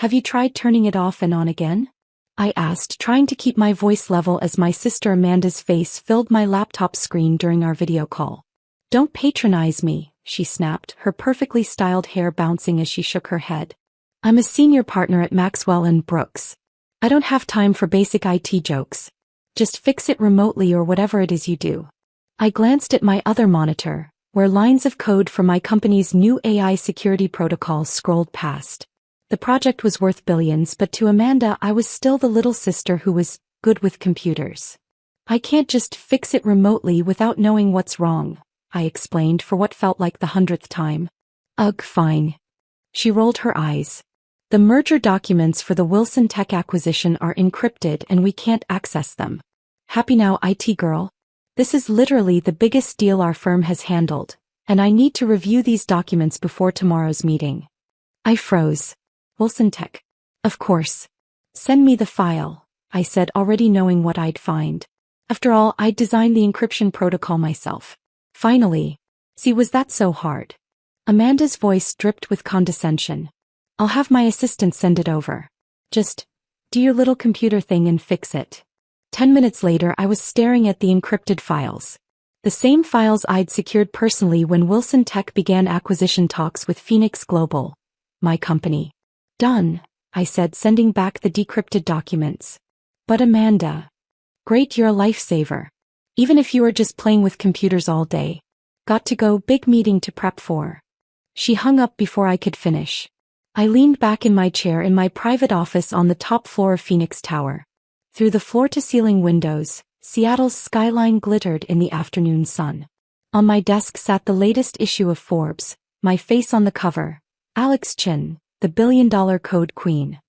Have you tried turning it off and on again? I asked, trying to keep my voice level as my sister Amanda's face filled my laptop screen during our video call. Don't patronize me, she snapped, her perfectly styled hair bouncing as she shook her head. I'm a senior partner at Maxwell & Brooks. I don't have time for basic IT jokes. Just fix it remotely or whatever it is you do. I glanced at my other monitor, where lines of code for my company's new AI security protocol scrolled past. The project was worth billions, but to Amanda I was still the little sister who was good with computers. I can't just fix it remotely without knowing what's wrong, I explained for what felt like the 100th time. Ugh, fine. She rolled her eyes. The merger documents for the Wilson Tech acquisition are encrypted and we can't access them. Happy now, IT girl? This is literally the biggest deal our firm has handled, and I need to review these documents before tomorrow's meeting. I froze. Wilson Tech. Of course. Send me the file, I said, already knowing what I'd find. After all, I'd designed the encryption protocol myself. Finally. See, was that so hard? Amanda's voice dripped with condescension. I'll have my assistant send it over. Just do your little computer thing and fix it. 10 minutes later I was staring at the encrypted files. The same files I'd secured personally when Wilson Tech began acquisition talks with Phoenix Global, my company. Done, I said, sending back the decrypted documents. But Amanda. Great, you're a lifesaver. Even if you were just playing with computers all day. Got to go, big meeting to prep for. She hung up before I could finish. I leaned back in my chair in my private office on the top floor of Phoenix Tower. Through the floor-to-ceiling windows, Seattle's skyline glittered in the afternoon sun. On my desk sat the latest issue of Forbes, my face on the cover, Alex Chin, the billion-dollar code queen.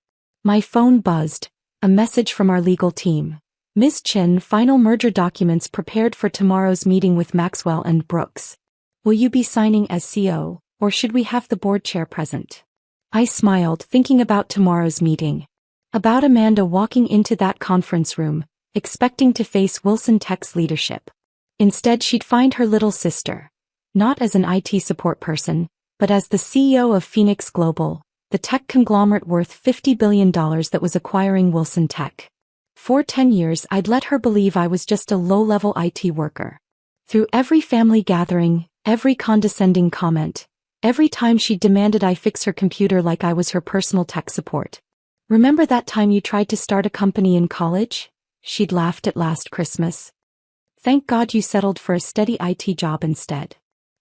My phone buzzed, a message from our legal team. Ms. Chin, final merger documents prepared for tomorrow's meeting with Maxwell & Brooks. Will you be signing as CEO, or should we have the board chair present? I smiled, thinking about tomorrow's meeting. About Amanda walking into that conference room, expecting to face Wilson Tech's leadership. Instead, she'd find her little sister. Not as an IT support person, but as the CEO of Phoenix Global, the tech conglomerate worth $50 billion that was acquiring Wilson Tech. For 10 years I'd let her believe I was just a low-level IT worker. Through every family gathering, every condescending comment, every time she demanded I fix her computer like I was her personal tech support. Remember that time you tried to start a company in college? She'd laughed at last Christmas. Thank God you settled for a steady IT job instead.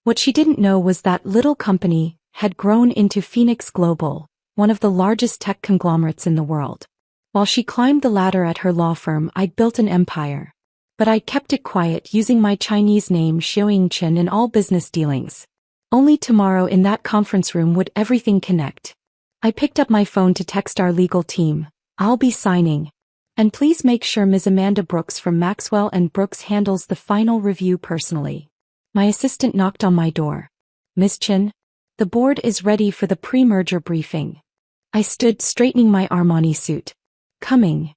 What she didn't know was that little company had grown into Phoenix Global, one of the largest tech conglomerates in the world. While she climbed the ladder at her law firm, I'd built an empire. But I kept it quiet, using my Chinese name Xiaoying Chen in all business dealings. Only tomorrow in that conference room would everything connect. I picked up my phone to text our legal team. I'll be signing. And please make sure Ms. Amanda Brooks from Maxwell & Brooks handles the final review personally. My assistant knocked on my door. Ms. Chin? The board is ready for the pre-merger briefing. I stood straightening my Armani suit. Coming.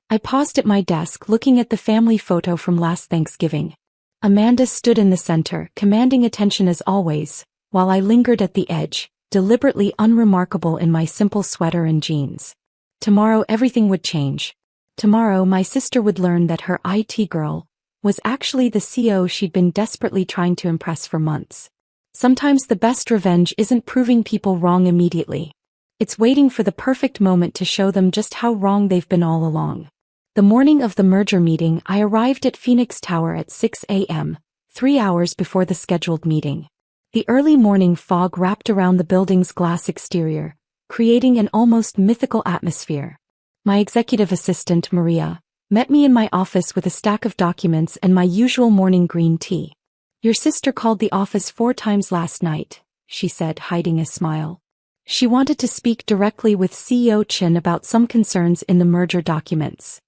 I paused at my desk looking at the family photo from last Thanksgiving. Amanda stood in the center, commanding attention as always, while I lingered at the edge, deliberately unremarkable in my simple sweater and jeans. Tomorrow everything would change. Tomorrow my sister would learn that her IT girl was actually the CEO she'd been desperately trying to impress for months. Sometimes the best revenge isn't proving people wrong immediately. It's waiting for the perfect moment to show them just how wrong they've been all along. The morning of the merger meeting, I arrived at Phoenix Tower at 6 a.m., 3 hours before the scheduled meeting. The early morning fog wrapped around the building's glass exterior, creating an almost mythical atmosphere. My executive assistant, Maria, met me in my office with a stack of documents and my usual morning green tea. Your sister called the office 4 times last night, she said, hiding a smile. She wanted to speak directly with CEO Chin about some concerns in the merger documents.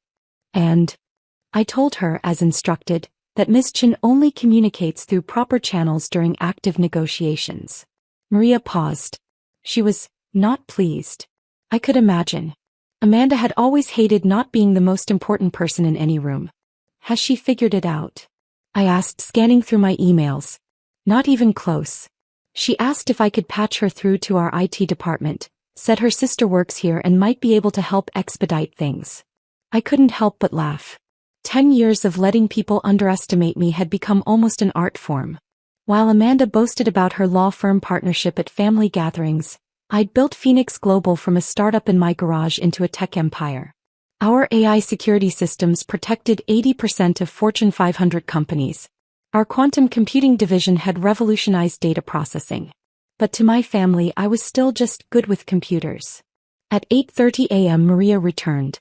And I told her, as instructed, that Ms. Chin only communicates through proper channels during active negotiations. Maria paused. She was not pleased. I could imagine. Amanda had always hated not being the most important person in any room. Has she figured it out? I asked, scanning through my emails. Not even close. She asked if I could patch her through to our IT department, Said her sister works here and might be able to help expedite things. I couldn't help but laugh. 10 years of letting people underestimate me had become almost an art form. While Amanda boasted about her law firm partnership at family gatherings, I'd built Phoenix Global from a startup in my garage into a tech empire. Our AI security systems protected 80% of Fortune 500 companies. Our quantum computing division had revolutionized data processing. But to my family, I was still just good with computers. At 8:30 a.m. Maria returned.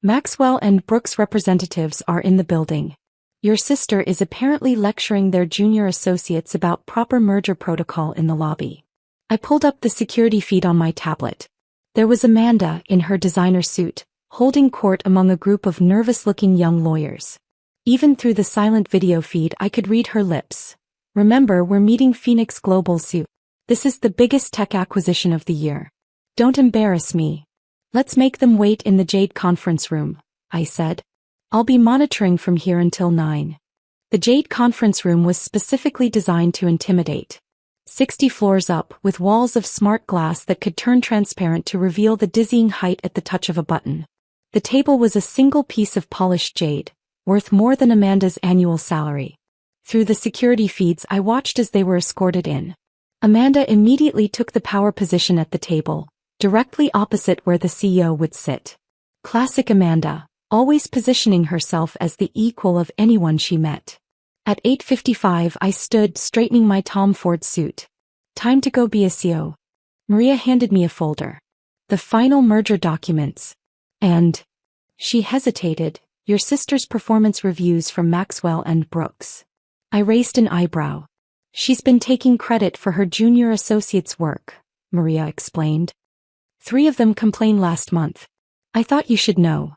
Maxwell and Brooks representatives are in the building. Your sister is apparently lecturing their junior associates about proper merger protocol in the lobby. I pulled up the security feed on my tablet. There was Amanda, in her designer suit, holding court among a group of nervous-looking young lawyers. Even through the silent video feed I could read her lips. Remember, we're meeting Phoenix Global soon. This is the biggest tech acquisition of the year. Don't embarrass me. Let's make them wait in the Jade conference room, I said. I'll be monitoring from here until 9. The Jade conference room was specifically designed to intimidate. 60 floors up, with walls of smart glass that could turn transparent to reveal the dizzying height at the touch of a button. The table was a single piece of polished jade, worth more than Amanda's annual salary. Through the security feeds I watched as they were escorted in. Amanda immediately took the power position at the table, directly opposite where the CEO would sit. Classic Amanda, always positioning herself as the equal of anyone she met. At 8:55 I stood straightening my Tom Ford suit. Time to go be a CEO. Maria handed me a folder. The final merger documents. And she hesitated, your sister's performance reviews from Maxwell and Brooks. I raised an eyebrow. She's been taking credit for her junior associates' work, Maria explained. 3 of them complained last month. I thought you should know.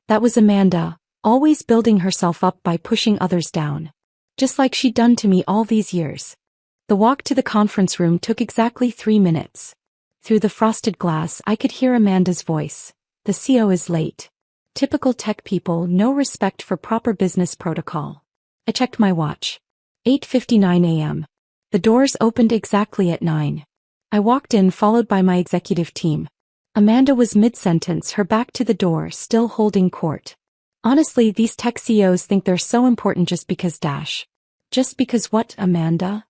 That was Amanda, always building herself up by pushing others down. Just like she'd done to me all these years. The walk to the conference room took exactly 3 minutes. Through the frosted glass I could hear Amanda's voice. The CEO is late. Typical tech people, no respect for proper business protocol. I checked my watch. 8:59 a.m. The doors opened exactly at 9. I walked in followed by my executive team. Amanda was mid-sentence, her back to the door, still holding court. Honestly, these tech CEOs think they're so important just because Just because what, Amanda?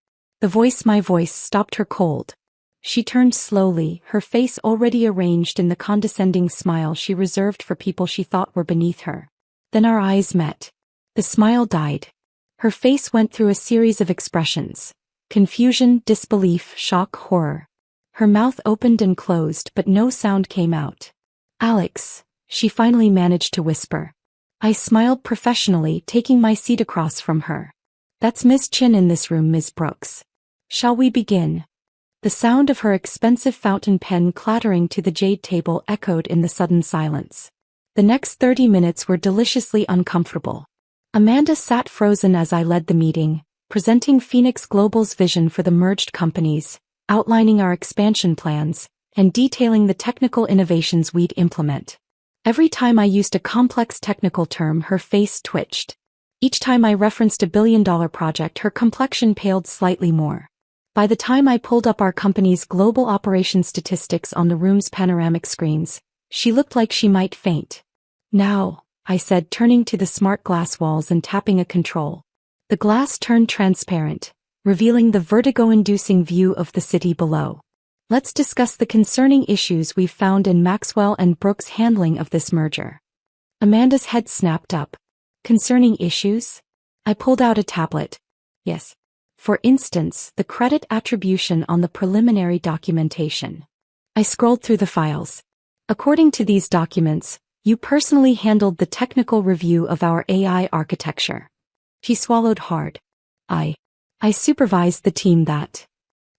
My voice stopped her cold. She turned slowly, her face already arranged in the condescending smile she reserved for people she thought were beneath her. Then our eyes met. The smile died. Her face went through a series of expressions. Confusion, disbelief, shock, horror. Her mouth opened and closed, but no sound came out. Alex, she finally managed to whisper. I smiled professionally, taking my seat across from her. That's Ms. Chin in this room, Ms. Brooks. Shall we begin? The sound of her expensive fountain pen clattering to the jade table echoed in the sudden silence. The next 30 minutes were deliciously uncomfortable. Amanda sat frozen as I led the meeting, presenting Phoenix Global's vision for the merged companies, outlining our expansion plans, and detailing the technical innovations we'd implement. Every time I used a complex technical term, her face twitched. Each time I referenced a billion-dollar project, her complexion paled slightly more. By the time I pulled up our company's global operations statistics on the room's panoramic screens, she looked like she might faint. Now, I said, turning to the smart glass walls and tapping a control. The glass turned transparent, revealing the vertigo-inducing view of the city below. Let's discuss the concerning issues we've found in Maxwell and Brooks' handling of this merger. Amanda's head snapped up. Concerning issues? I pulled out a tablet. Yes. For instance, the credit attribution on the preliminary documentation. I scrolled through the files. According to these documents, you personally handled the technical review of our AI architecture. She swallowed hard. I supervised the team that.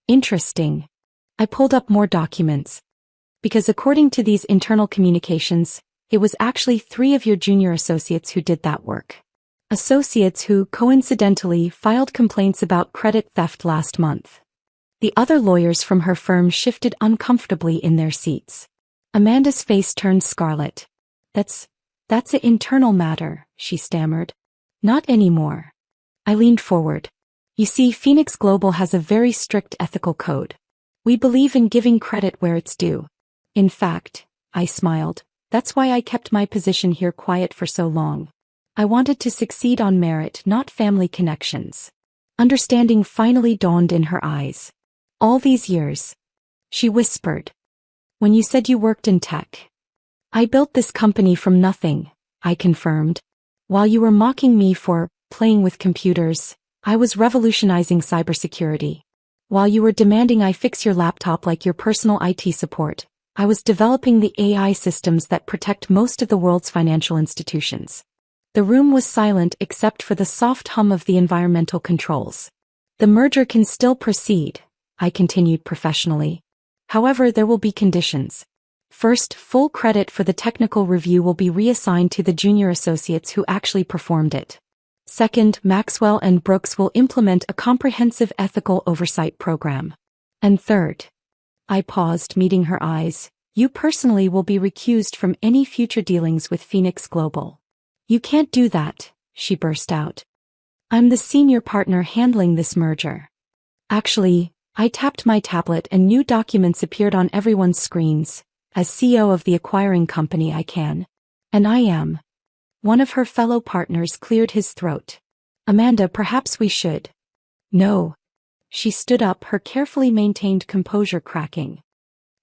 Interesting. I pulled up more documents. Because according to these internal communications, it was actually 3 of your junior associates who did that work. Associates who, coincidentally, filed complaints about credit theft last month. The other lawyers from her firm shifted uncomfortably in their seats. Amanda's face turned scarlet. That's an internal matter, she stammered. Not anymore. I leaned forward. You see, Phoenix Global has a very strict ethical code. We believe in giving credit where it's due. In fact, I smiled, that's why I kept my position here quiet for so long. I wanted to succeed on merit, not family connections. Understanding finally dawned in her eyes. All these years, she whispered. When you said you worked in tech. I built this company from nothing, I confirmed. While you were mocking me for playing with computers, I was revolutionizing cybersecurity. While you were demanding I fix your laptop like your personal IT support, I was developing the AI systems that protect most of the world's financial institutions. The room was silent except for the soft hum of the environmental controls. The merger can still proceed, I continued professionally. However, there will be conditions. First, full credit for the technical review will be reassigned to the junior associates who actually performed it. Second, Maxwell and Brooks will implement a comprehensive ethical oversight program. And third, I paused, meeting her eyes, you personally will be recused from any future dealings with Phoenix Global. You can't do that, she burst out. I'm the senior partner handling this merger. Actually, I tapped my tablet and new documents appeared on everyone's screens. As CEO of the acquiring company I can. And I am. One of her fellow partners cleared his throat. Amanda, perhaps we should. No. She stood up, her carefully maintained composure cracking.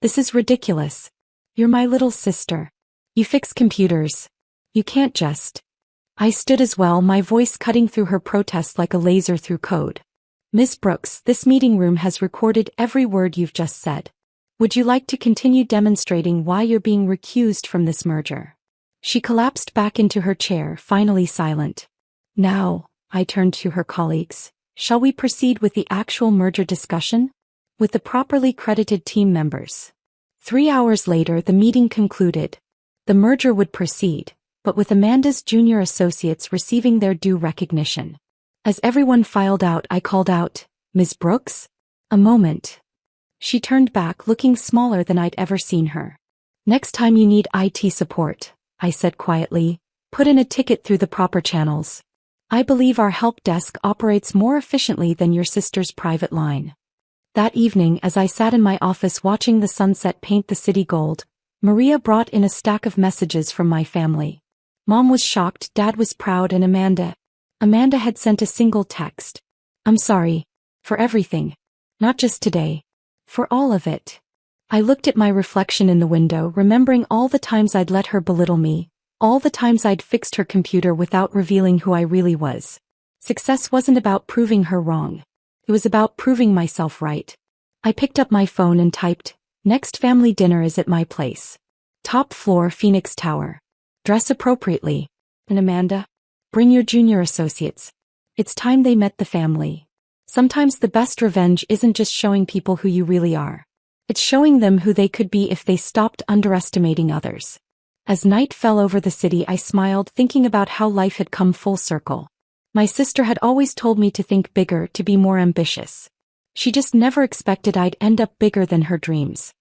This is ridiculous. You're my little sister. You fix computers. You can't just. I stood as well, my voice cutting through her protest like a laser through code. Ms. Brooks, this meeting room has recorded every word you've just said. Would you like to continue demonstrating why you're being recused from this merger? She collapsed back into her chair, finally silent. Now, I turned to her colleagues. Shall we proceed with the actual merger discussion? With the properly credited team members. 3 hours later, the meeting concluded. The merger would proceed, but with Amanda's junior associates receiving their due recognition. As everyone filed out, I called out, Ms. Brooks? A moment. She turned back, looking smaller than I'd ever seen her. Next time you need IT support, I said quietly, put in a ticket through the proper channels. I believe our help desk operates more efficiently than your sister's private line. That evening, as I sat in my office watching the sunset paint the city gold, Maria brought in a stack of messages from my family. Mom was shocked, Dad was proud, and Amanda had sent a single text. I'm sorry. For everything. Not just today. For all of it. I looked at my reflection in the window, remembering all the times I'd let her belittle me, all the times I'd fixed her computer without revealing who I really was. Success wasn't about proving her wrong. It was about proving myself right. I picked up my phone and typed, next family dinner is at my place. Top floor, Phoenix Tower. Dress appropriately. And Amanda? Bring your junior associates. It's time they met the family. Sometimes the best revenge isn't just showing people who you really are. It's showing them who they could be if they stopped underestimating others. As night fell over the city, I smiled, thinking about how life had come full circle. My sister had always told me to think bigger, to be more ambitious. She just never expected I'd end up bigger than her dreams.